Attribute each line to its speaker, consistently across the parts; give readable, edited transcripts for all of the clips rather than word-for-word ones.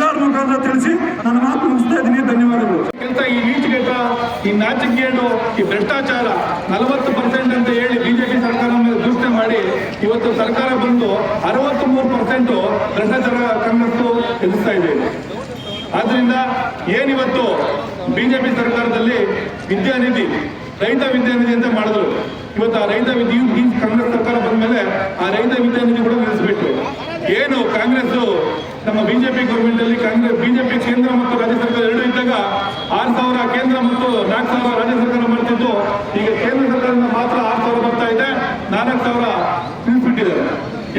Speaker 1: ಎಲ್ಲರ ಮುಖಾಂತರ ತಿಳಿಸಿ ನನ್ನ ಮಾತು ಮುಗಿಸ್ತಾ ಇದ್ದೀನಿ. ಧನ್ಯವಾದಗಳು.
Speaker 2: ಈ ನೀಚಗೆಟ್ಟ, ಈ ನಾಚಿಕೆಗೇಡು, ಈ ಭ್ರಷ್ಟಾಚಾರ 40% ಅಂತ ಹೇಳಿ ಬಿಜೆಪಿ ಸರ್ಕಾರ ಮೇಲೆ ದೂಷಣೆ ಮಾಡಿ ಇವತ್ತು ಸರ್ಕಾರ ಬಂದು 63% ಭ್ರಷ್ಟಾಚಾರ ಕಾಂಗ್ರೆಸ್ ಎದುರಿಸ್ತಾ ಇದೆ. ಆದ್ರಿಂದ ಏನಿವತ್ತು ಬಿಜೆಪಿ ಸರ್ಕಾರದಲ್ಲಿ ವಿದ್ಯಾನಿಧಿ, ರೈತ ವಿದ್ಯಾನಿಧಿ ಅಂತ ಮಾಡಿದ್ರು. ಇವತ್ತು ಆ ರೈತ ವಿದ್ಯೆ ಈ ಕಾಂಗ್ರೆಸ್ ಸರ್ಕಾರ ಬಂದ ಮೇಲೆ ಆ ರೈತ ವಿದ್ಯಾನಿಧಿ ಕೂಡ ನಿಲ್ಲಿಸಬೇಕು. ಏನು ಕಾಂಗ್ರೆಸ್ ನಮ್ಮ ಬಿಜೆಪಿ ಗೌರ್ಮೆಂಟ್ ಅಲ್ಲಿ ಬಿಜೆಪಿ ಕೇಂದ್ರ ಮತ್ತು ರಾಜ್ಯ ಸರ್ಕಾರ ಎರಡು ಇದ್ದಾಗ 6,000 ಕೇಂದ್ರ ಮತ್ತು 4,000 ರಾಜ್ಯ ಸರ್ಕಾರ ಮಾಡ್ತಿದ್ದು, ಈಗ ಕೇಂದ್ರ ಸರ್ಕಾರದಿಂದ ಮಾತ್ರ 6,000 ಬರ್ತಾ ಇದೆ, 4,000 ನಿಲ್ಲಿಸ್ಬಿಟ್ಟಿದ್ದಾರೆ.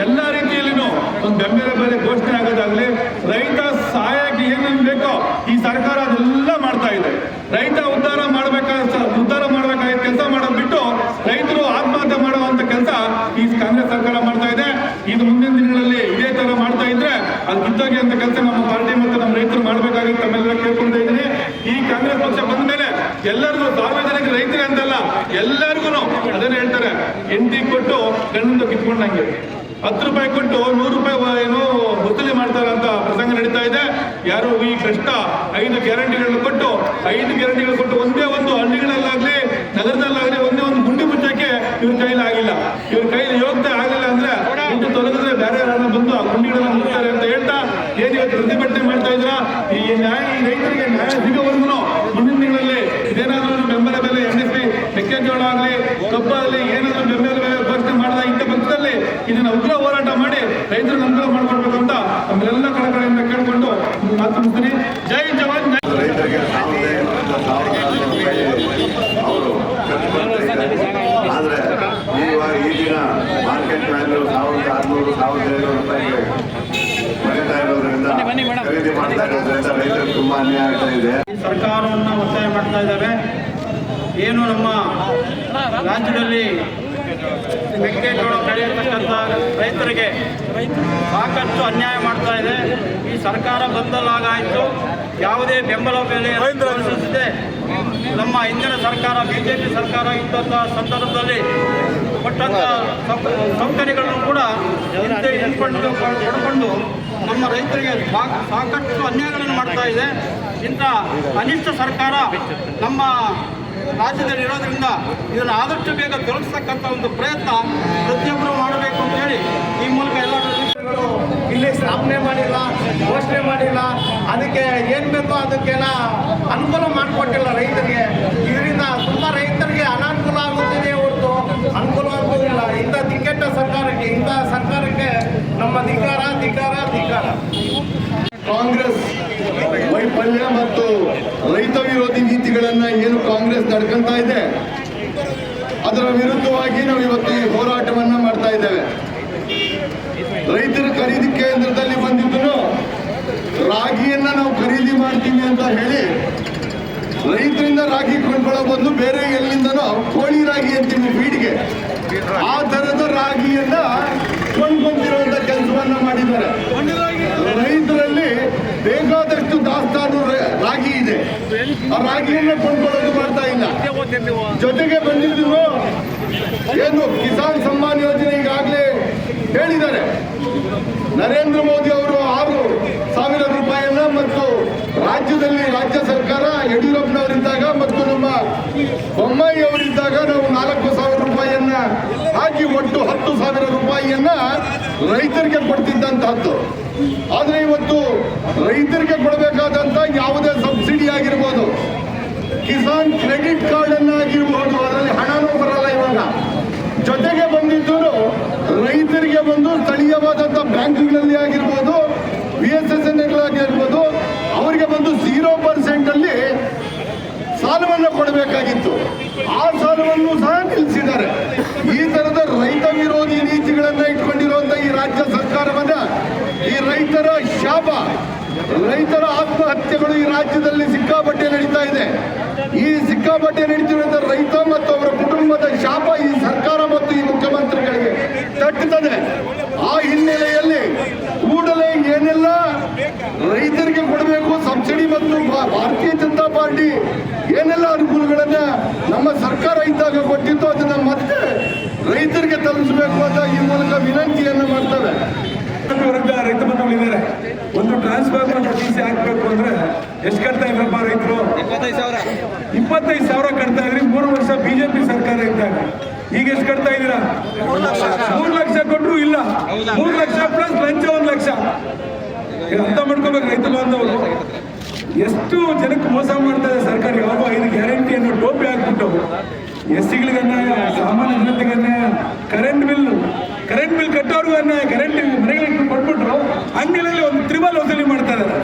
Speaker 2: ಎಲ್ಲ ರೀತಿಯಲ್ಲಿನೂ ಒಂದು ಬೆಂಬಲ ಬೆಲೆ ಘೋಷಣೆ ಆಗೋದಾಗ್ಲಿ, ರೈತ ಸಹಾಯಕ್ಕೆ ಏನೇನು ಬೇಕೋ ಈ ಸರ್ಕಾರ ಅದೆಲ್ಲ ಮಾಡ್ತಾ ಇದೆ. ರೈತ ಉದ್ಧಾರ ಮಾಡಬೇಕಾದ ಕೆಲಸ ಮಾಡೋದು ಬಿಟ್ಟು ರೈತರು ಆತ್ಮಹತ್ಯೆ ಮಾಡುವಂತ ಕೆಲಸ ಈ ಕಾಂಗ್ರೆಸ್ ಸರ್ಕಾರ ಮಾಡ್ತಾ ಇದೆ. ಇದು ಮುಂದಿನ ದಿನಗಳಲ್ಲಿ ಇದೇ ತರ ಮಾಡ್ತಾ ಇದ್ರೆ ಅದು ಕಿತ್ತೋಗಿ ಅಂತ ಕೆಲಸ ನಮ್ಮ ಪಾರ್ಟಿ ಮತ್ತು ನಮ್ಮ ರೈತರು ಮಾಡಬೇಕಾಗಿತ್ತು. ತಮ್ಮೆಲ್ಲ ಕೇಳ್ಕೊಳ್ತಾ ಇದ್ದೀನಿ. ಈ ಕಾಂಗ್ರೆಸ್ ಪಕ್ಷ ಬಂದ ಮೇಲೆ ಎಲ್ಲರಿಗೂ, ಸಾರ್ವಜನಿಕ ರೈತರಿಗೆ ಅಂತಲ್ಲ ಎಲ್ಲರಿಗೂ ಅದನ್ನ ಹೇಳ್ತಾರೆ, ಎಂಟಿ ಕೊಟ್ಟು ಗಣ್ಣಿಂದ ಕಿತ್ಕೊಂಡಂಗೆ 10 ರೂಪಾಯಿ ಕೊಟ್ಟು 100 ರೂಪಾಯಿ ಏನೋ ವಸೂಲಿ ಮಾಡ್ತಾರೆ ಅಂತ ಪ್ರಸಂಗ ನಡೀತಾ ಇದೆ. ಯಾರು ಈ ಕಷ್ಟ 5 ಗ್ಯಾರಂಟಿಗಳನ್ನು ಕೊಟ್ಟು ಒಂದೇ ಒಂದು ಹಳ್ಳಿಗಳಲ್ಲಾಗ್ಲಿ ನಗರದಲ್ಲಾಗ್ಲಿ ಒಂದೇ ಒಂದು ಗುಂಡಿ ಮುಚ್ಚಕ್ಕೆ ಇವ್ರ ಕೈಲಿ ಆಗಿಲ್ಲ. ಇವ್ರ ಕೈಲಿ ಯೋಗ್ಯತೆ ಆಗಿಲ್ಲ ಅಂದ್ರೆ ಗುಂಡಿ ತೊಲಗಿದ್ರೆ ಬೇರೆ ಯಾರನ್ನ ಬಂದು ಆ ಗುಂಡಿಗಳನ್ನ ಮುಚ್ತಾರೆ ಅಂತ ಹೇಳ್ತಾ ಏನಿವತ್ತು ಪ್ರತಿಭಟನೆ ಮಾಡ್ತಾ ಇದ್ರ ಈ ರೈತರಿಗೆ ನ್ಯಾಯ ಸಿಗೋವರೆಗೂ ಮುಂದಿನ ತಿಂಗಳಲ್ಲಿ ಇದೇನಾದ್ರೂ ಬೆಂಬಲ ಬೆಲೆ MSP ಮೆಕ್ಕೆಜೋಳ ಆಗಲಿ ಕಬ್ಬು ಆಗಲಿ ಏನಾದ್ರೂ ಬೆಂಬಲ ಬೆಲೆ ಘೋಷಣೆ ಮಾಡಿದ ಇಂಥ ಪಕ್ಷದಲ್ಲಿ ಇದನ್ನ ಉಗ್ರ ಹೋರಾಟ ಮಾಡಿ ರೈತರಿಗೆ ಅನುಕೂಲ ಮಾಡಿಕೊಡ್ಬೇಕು ಅಂತ ನಮ್ಮೆಲ್ಲ ಕಡೆಗಳಿಂದ ಕೇಳ್ಕೊಂಡು ಮಾತು ಮುಗಿಸ್ತೀನಿ. ಜೈ ಜವಾನ್.
Speaker 3: ರೈತರಿಗೆ ಆದರೆ ಈ ದಿನ ಮಾರ್ಕೆಟ್ ವ್ಯಾಲ್ಯೂ 1,600, 1,700 ರೂಪಾಯಿಗೆ ಬರೀತಾ ಇರೋದ್ರಿಂದ, ಖರೀದಿ ಮಾಡ್ತಾ ಇರೋದ್ರಿಂದ ರೈತರಿಗೆ ತುಂಬಾ ಅನ್ಯಾಯ ಆಗ್ತಾ ಇದೆ.
Speaker 4: ಸರ್ಕಾರವನ್ನು ಒತ್ತಾಯ ಮಾಡ್ತಾ ಇದ್ದಾರೆ. ಏನು ನಮ್ಮ ರಾಜ್ಯದಲ್ಲಿ ಮೆಕ್ಕೆಜೋಳ ಬೆಳೆಯತಕ್ಕಂಥ ರೈತರಿಗೆ ಸಾಕಷ್ಟು ಅನ್ಯಾಯ ಮಾಡ್ತಾ ಇದೆ. ಈ ಸರ್ಕಾರ ಬಂದಲಾಗಾಯಿತು, ಯಾವುದೇ ಬೆಂಬಲ ಬೆಲೆ ಘೋಷಿಸದೆ ನಮ್ಮ ಹಿಂದಿನ ಸರ್ಕಾರ ಬಿಜೆಪಿ ಸರ್ಕಾರ ಇದ್ದಂಥ ಸಂದರ್ಭದಲ್ಲಿ ಕೊಟ್ಟಂಥ ಸೌಕರ್ಯಗಳನ್ನು ಕೂಡ ಪಡ್ಕೊಂಡು ನಮ್ಮ ರೈತರಿಗೆ ಸಾಕಷ್ಟು ಅನ್ಯಾಯಗಳನ್ನು ಮಾಡ್ತಾ ಇದೆ. ಇಂಥ ಅನಿಷ್ಟ ಸರ್ಕಾರ ನಮ್ಮ ರಾಜ್ಯದಲ್ಲಿ ಇರೋದ್ರಿಂದ ಇದನ್ನು ಆದಷ್ಟು ಬೇಗ ತೊಲಗಿಸ್ತಕ್ಕಂಥ ಒಂದು ಪ್ರಯತ್ನ ಪ್ರತಿಯೊಬ್ಬರು ಮಾಡಬೇಕು ಅಂತ ಹೇಳಿ ಈ ಮೂಲಕ ಎಲ್ಲ
Speaker 5: ಇಲ್ಲಿ ಸ್ಥಾಪನೆ ಮಾಡಿಲ್ಲ, ಘೋಷಣೆ ಮಾಡಿಲ್ಲ. ಅದಕ್ಕೆ ಏನು ಬೇಕೋ ಅದಕ್ಕೆಲ್ಲ ಅನುಕೂಲ ಮಾಡಿಕೊಟ್ಟಿಲ್ಲ ರೈತರಿಗೆ. ಇದರಿಂದ ತುಂಬ ರೈತರಿಗೆ ಅನಾನುಕೂಲ ಆಗುತ್ತಿದೆ ಹೊರತು ಅನುಕೂಲ ಆಗುವುದಿಲ್ಲ. ಇಂಥ ದಿಕ್ಕೆಟ್ಟ ಸರ್ಕಾರಕ್ಕೆ, ಇಂಥ ಸರ್ಕಾರಕ್ಕೆ ನಮ್ಮ ಧಿಕ್ಕಾರ.
Speaker 3: ಕಾಂಗ್ರೆಸ್ ವೈಫಲ್ಯ ಮತ್ತು ರೈತ ವಿರೋಧಿ ನೀತಿಗಳನ್ನ ಏನು ಕಾಂಗ್ರೆಸ್ ನಡ್ಕೊಂತ ಇದೆ, ಅದರ ವಿರುದ್ಧವಾಗಿ ನಾವು ಇವತ್ತು ಈ ಹೋರಾಟವನ್ನ ಮಾಡ್ತಾ ಇದ್ದೇವೆ. ರೈತರ ಖರೀದಿ ಕೇಂದ್ರದಲ್ಲಿ ಬಂದಿದ್ದು ರಾಗಿಯನ್ನ ನಾವು ಖರೀದಿ ಮಾಡ್ತೀವಿ ಅಂತ ಹೇಳಿ ರೈತರಿಂದ ರಾಗಿ ಕೊಂಡ್ಕೊಳ್ಳೋ ಬದಲು ಬೇರೆ ಎಲ್ಲಿಂದನೋ ಕೋಳಿ ರಾಗಿ ಅಂತೀವಿ ಫೀಡ್ಗೆ, ಆ ತರದ ರಾಗಿಯನ್ನ ಕೊಂಡ್ಕೊಂತಿರುವಂತ ಕೆಲಸವನ್ನ ಮಾಡಿದ್ದಾರೆ. ರೈತರಲ್ಲಿ ಬೇಕಾದಷ್ಟು ದಾಸ್ತಾನು ರಾಗಿ ಇದೆ, ಆ ರಾಗಿಯನ್ನ ಕೊಂಡ್ಕೊಳ್ಳೋದು ಮಾಡ್ತಾ ಇಲ್ಲ. ಜೊತೆಗೆ ಬಂದಿದ್ದು ಏನು ಕಿಸಾನ್ ಸಮ್ಮಾನ್ ಯೋಜನೆ ಈಗಾಗಲೇ ಹೇಳಿದ್ದಾರೆ. ನರೇಂದ್ರ ಮೋದಿ ಅವರು 6,000 ರೂಪಾಯಿಯನ್ನ ಮತ್ತು ರಾಜ್ಯದಲ್ಲಿ ರಾಜ್ಯ ಸರ್ಕಾರ ಯಡಿಯೂರಪ್ಪನವರಿದ್ದಾಗ ಮತ್ತು ನಮ್ಮ ಬೊಮ್ಮಾಯಿ ಅವರಿದ್ದಾಗ ನಾವು 4,000 ರೂಪಾಯಿಯನ್ನ ಹಾಕಿ ಒಟ್ಟು 10,000 ರೂಪಾಯಿಯನ್ನ ರೈತರಿಗೆ ಕೊಡ್ತಿದ್ದಂತಹದ್ದು. ಆದ್ರೆ ಇವತ್ತು ರೈತರಿಗೆ ಕೊಡಬೇಕಾದಂತ ಯಾವುದೇ ಸಬ್ಸಿಡಿ ಆಗಿರ್ಬೋದು, ಕಿಸಾನ್ ಕ್ರೆಡಿಟ್ ಕಾರ್ಡ್ ಅನ್ನ ಆಗಿರ್ಬೋದು, ಅದರಲ್ಲಿ ಹಣನೂ ಬರಲ್ಲ ಇವಾಗ. ಜೊತೆಗೆ ಬಂದಿದ್ದು ರೈತರಿಗೆ ಬಂದು ಸ್ಥಳೀಯವಾದಂಥ ಬ್ಯಾಂಕ್ಗಳಲ್ಲಿ ಆಗಿರ್ಬೋದು, VSSN ಆಗಿರ್ಬೋದು, ಅವರಿಗೆ ಬಂದು 0% ಅಲ್ಲಿ ಸಾಲವನ್ನು ಕೊಡಬೇಕಾಗಿತ್ತು. ಆ ಸಾಲವನ್ನು ಸಹ ನಿಲ್ಲಿಸಿದ್ದಾರೆ. ಈ ತರದ ರೈತ ವಿರೋಧಿ ನೀತಿಗಳನ್ನ ಇಟ್ಕೊಂಡಿರುವಂತ ಈ ರಾಜ್ಯ ಸರ್ಕಾರವನ್ನ, ಈ ರೈತರ ಶಾಪ, ರೈತರ ಆತ್ಮಹತ್ಯೆಗಳು ಈ ರಾಜ್ಯದಲ್ಲಿ ಸಿಕ್ಕಾಪಟ್ಟೆ ನಡೀತಾ ಇದೆ. ಈ ಸಿಕ್ಕಾಪಟ್ಟೆ ನಡೀತಿರುವಂತ ರೈತ ಮತ್ತು ಅವರ ಕುಟುಂಬದ ಶಾಪ ಈ ಸರ್ಕಾರ ಮತ್ತು ಈ ಮುಖ್ಯಮಂತ್ರಿಗಳಿಗೆ ತಟ್ಟುತ್ತದೆ. ಆ ಹಿನ್ನೆಲೆಯಲ್ಲಿ ಕೂಡಲೇ ಏನೆಲ್ಲ ರೈತರಿಗೆ ಕೊಡಬೇಕು ಸಬ್ಸಿಡಿ ಮತ್ತು ಭಾರತೀಯ ಜನತಾ ಪಾರ್ಟಿ ಏನೆಲ್ಲ ಅನುಕೂಲಗಳನ್ನ ನಮ್ಮ ಸರ್ಕಾರ ಇದ್ದಾಗ ಕೊಟ್ಟಿತ್ತು ಅದನ್ನ ಮತ್ತೆ ರೈತರಿಗೆ ತಲುಪಿಸಬೇಕು ಅಂತ ಈ ಮೂಲಕ ವಿನಂತಿಯನ್ನ ಮಾಡ್ತವೆ.
Speaker 1: ರೈತ ಬಂಧುಗಳಿದ್ದಾರೆ. ಒಂದು ಟ್ರಾನ್ಸ್ಫಾರ್ಮರ್ TC ಎಷ್ಟು ಕಟ್ತಾ ಇದ್ರಪ್ಪ ರೈತರು? 25,000 ಕಟ್ತಾ ಇದ್ರಿ 3 ವರ್ಷ ಬಿಜೆಪಿ ಸರ್ಕಾರ ಇದ್ದಾಗ. ಈಗ ಎಷ್ಟು ಕಟ್ತಾ ಇದ್ದೀರಾ? 3 ಲಕ್ಷ ಕೊಟ್ಟರು ಇಲ್ಲ, 3 ಲಕ್ಷ ಪ್ಲಸ್ ಲಂಚ 1 ಲಕ್ಷ. ಅರ್ಥ ಮಾಡ್ಕೋಬೇಕು ರೈತ ಬಾಂಧವರು. ಎಷ್ಟು ಜನಕ್ಕೆ ಮೋಸ ಮಾಡ್ತಾ ಇದೆ ಸರ್ಕಾರ. ಯಾವಾಗ 5 ಗ್ಯಾರಂಟಿ ಅನ್ನೋ ಟೋಪಿ ಹಾಕ್ಬಿಟ್ಟು ಎಸ್ಸಿಗಳಿಗೆ ಅನ್ಯಾಯ, ಸಾಮಾನ್ಯ ಜನತೆಗೆ ಅನ್ಯಾಯ, ಕರೆಂಟ್ ಬಿಲ್ ಕಟ್ಟೋರ್ಗು ಅನ್ಯಾಯ, ಕರೆಂಟ್ ಮನೆಗಳಿಗೆ ಕೊಟ್ಬಿಟ್ರು ಅಂಗಡಿಗಳಲ್ಲಿ ಒಂದು ತ್ರಿಬಲ್ ವಸೂಲಿ ಮಾಡ್ತಾ ಇದ್ದಾರೆ.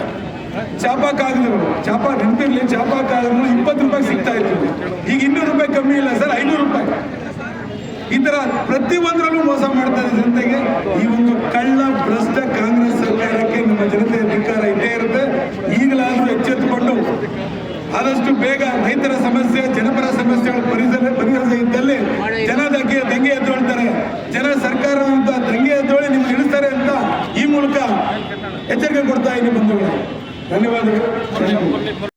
Speaker 1: ಚಾಪಾ ಕಾಗದಗಳು, ಚಾಪಾ ನೆನಪಿರ್ಲಿ, ಚಾಪಾ ಕಾಗದಗಳು 20 ರೂಪಾಯಿ ಸಿಗ್ತಾ ಇತ್ತು, ಈಗ 200 ರೂಪಾಯಿ ಕಮ್ಮಿ ಇಲ್ಲ ಸರ್, 500 ರೂಪಾಯಿ. ಈ ತರ ಪ್ರತಿಯೊಂದರಲ್ಲೂ ಮೋಸ ಮಾಡ್ತಾ ಇದೆ ಜನತೆಗೆ. ಈ ಒಂದು ಕಳ್ಳ ಭ್ರಷ್ಟ ಕಾಂಗ್ರೆಸ್ ಸರ್ಕಾರಕ್ಕೆ ನಮ್ಮ ಜನತೆಯ ಧಿಕ್ಕಾರ ಇದ್ದೇ ಇರುತ್ತೆ. ಈಗಲಾದರೂ ಎಚ್ಚೆತ್ತುಕೊಂಡು ಆದಷ್ಟು ಬೇಗ ರೈತರ ಸಮಸ್ಯೆ, ಜನಪರ ಸಮಸ್ಯೆಗಳ ಪರಿಹರಿಸ ಇದ್ದಲ್ಲಿ ಜನ ದಂಗೆ ಎದ್ದೊಳ್ತಾರೆ, ಜನ ಸರ್ಕಾರ ಅಂತ ದಂಗೆ ಎದ್ದೊಳಿ ನಿಮ್ಗೆ ಇಳಿಸ್ತಾರೆ ಅಂತ ಈ ಮೂಲಕ ಎಚ್ಚರಿಕೆ ಕೊಡ್ತಾ ಇದ್ದೀನಿ ಬಂಧುಗಳು. ಧನ್ಯವಾದಗಳು.